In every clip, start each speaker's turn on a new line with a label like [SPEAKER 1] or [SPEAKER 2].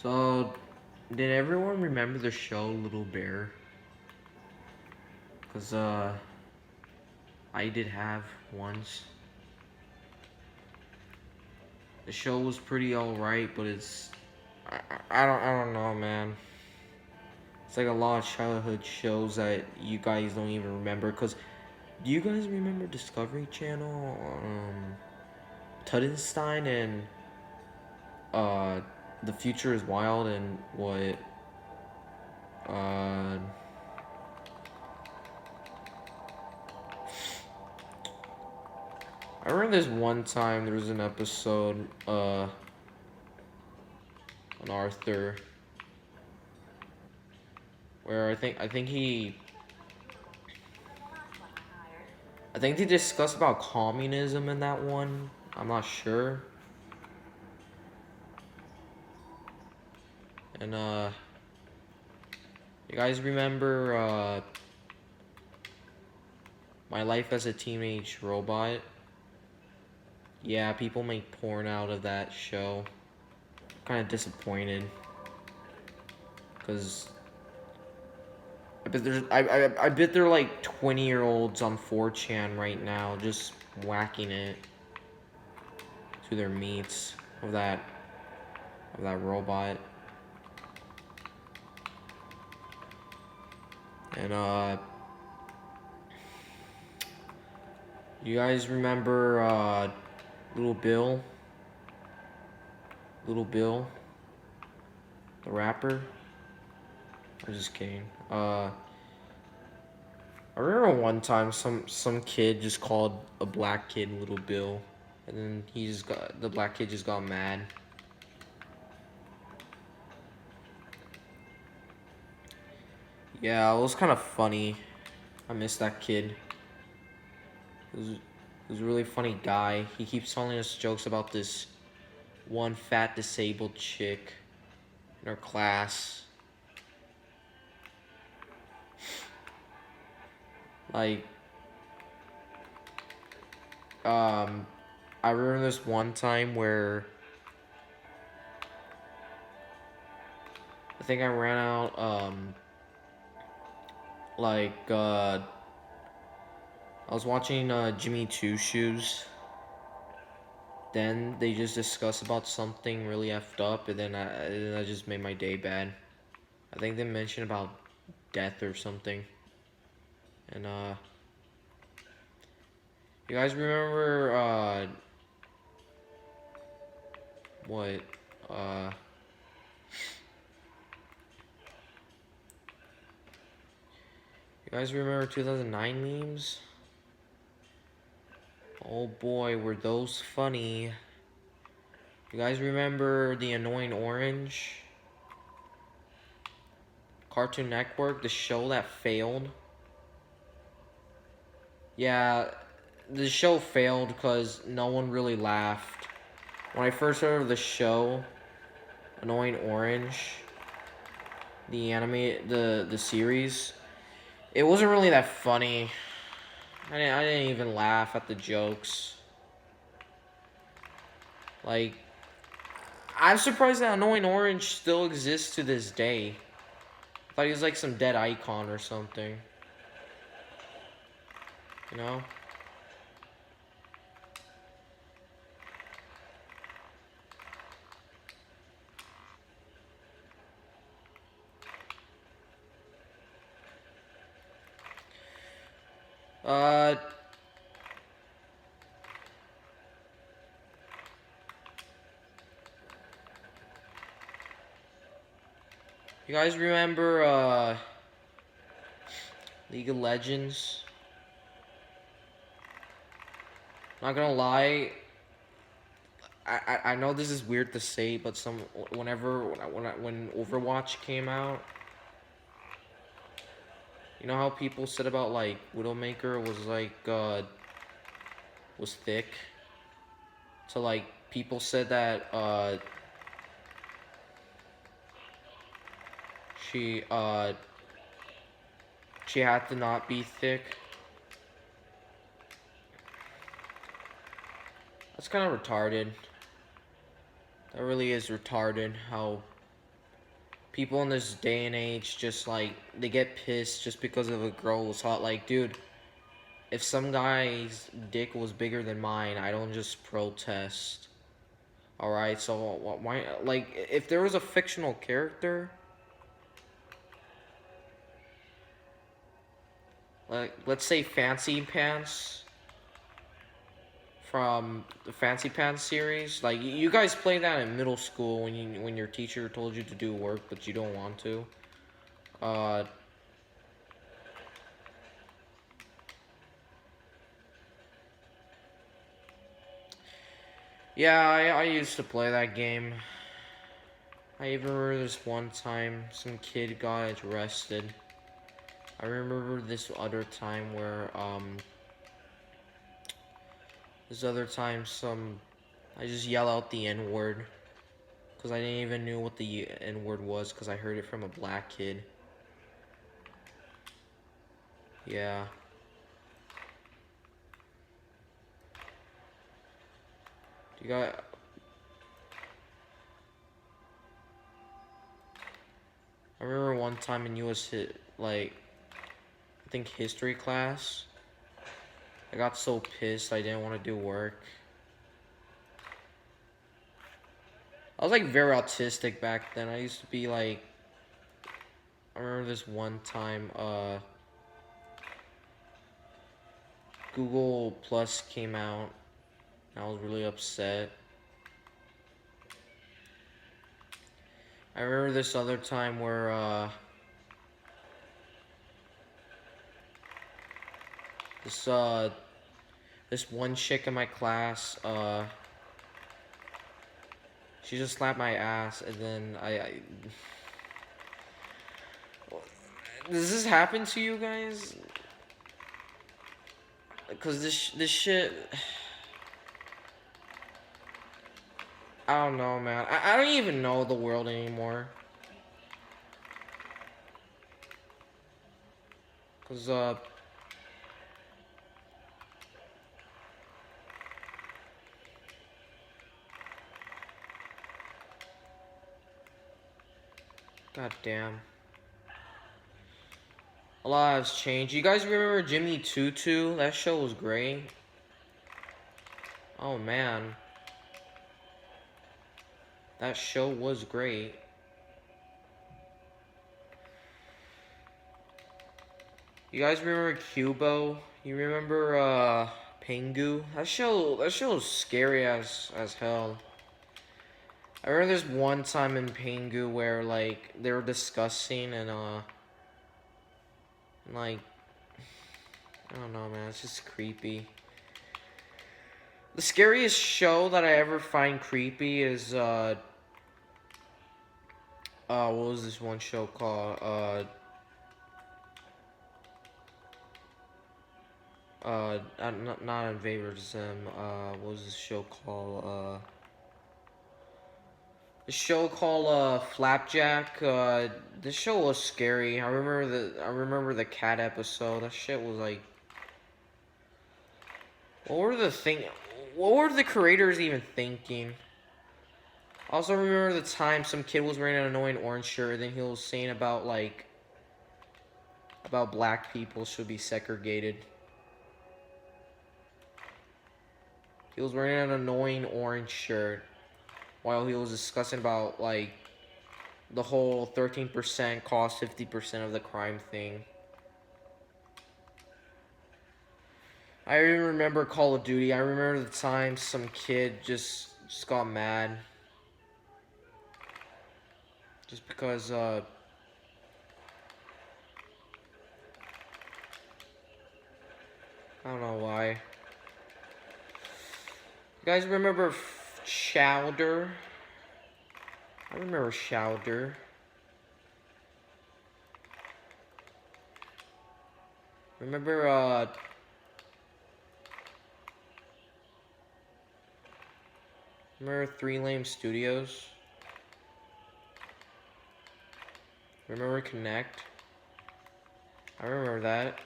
[SPEAKER 1] So, did everyone remember the show Little Bear? Cause I did have once. The show was pretty alright, but I don't know, man. It's like a lot of childhood shows that you guys don't even remember. Cause do you guys remember Discovery Channel? Tuddenstein and uh, The Future is Wild and what? Uh, I remember this one time there was an episode on Arthur where I think they discussed about communism in that one. I'm not sure. And you guys remember My Life as a Teenage Robot? Yeah, people make porn out of that show. Kind of disappointed. Cause I bet they're like 20-year-olds on 4chan right now just whacking it to their meats of that robot. And you guys remember Little Bill? Little Bill, the rapper? I'm just kidding. I remember one time some kid just called a black kid Little Bill, and then the black kid just got mad. Yeah, it was kind of funny. I miss that kid. He was a really funny guy. He keeps telling us jokes about this one fat disabled chick in our class. Like, I remember this one time where I think I ran out, like, I was watching Jimmy Two Shoes. Then they just discuss about something really effed up, and then I just made my day bad. I think they mentioned about death or something. And you guys remember what uh you guys remember 2009 memes? Oh boy, were those funny. You guys remember the annoying orange? Cartoon Network, the show that failed? Yeah, the show failed because no one really laughed. When I first heard of the show, Annoying Orange, the series, it wasn't really that funny. I didn't even laugh at the jokes. Like, I'm surprised that Annoying Orange still exists to this day. I thought he was like some dead icon or something. You know? Uh, you guys remember League of Legends? Not gonna lie, I know this is weird to say, but when Overwatch came out, you know how people said about like Widowmaker was like was thick? So like people said that she uh she had to not be thick. That's kind of retarded. That really is retarded how people in this day and age just like they get pissed just because of a girl was hot. Like, dude, if some guy's dick was bigger than mine, I don't just protest. All right, so why? Like, if there was a fictional character, like let's say Fancy Pants from the Fancy Pants series, like you guys play that in middle school when your teacher told you to do work but you don't want to. Uh, yeah, I used to play that game. I even remember this one time some kid got arrested. I remember this other time where this other time I just yell out the N word because I didn't even know what the N word was because I heard it from a black kid. Yeah. You got. I remember one time in US like I think history class. I got so pissed I didn't want to do work. I was like very autistic back then. I used to be like I remember this one time Google Plus came out. I was really upset. I remember this other time where this one chick in my class she just slapped my ass and then I does this happen to you guys? Cause this shit I don't know, man. I don't even know the world anymore. Cause god damn. A lot has changed. You guys remember Jimmy Tutu? That show was great. Oh man. That show was great. You guys remember Cubo? You remember Pengu? That show was scary as hell. I remember this one time in Pengu where like they were discussing and like I don't know, man, it's just creepy. The scariest show that I ever find creepy is what was this one show called? Not Invader Zim. What was this show called? The show called Flapjack. This show was scary. I remember the cat episode. That shit was like. What were the creators even thinking? I also remember the time some kid was wearing an annoying orange shirt, and then he was saying about like about black people should be segregated. He was wearing an annoying orange shirt while he was discussing about like the whole 13% cost 50% of the crime thing. I even remember Call of Duty. I remember the time some kid just got mad. Just because I don't know why. You guys remember Chowder? I remember Chowder. Remember remember Three Lame Studios? Remember Connect? I remember that.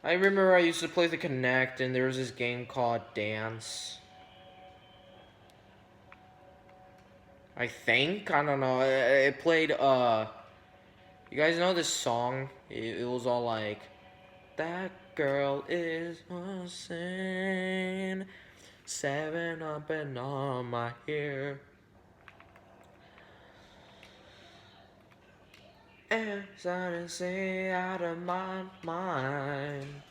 [SPEAKER 1] I remember I used to play the Connect and there was this game called Dance. I think, I don't know. It played. You guys know this song? It was all like, that girl is insane. 7 Up and on my ear. And I say out of my mind.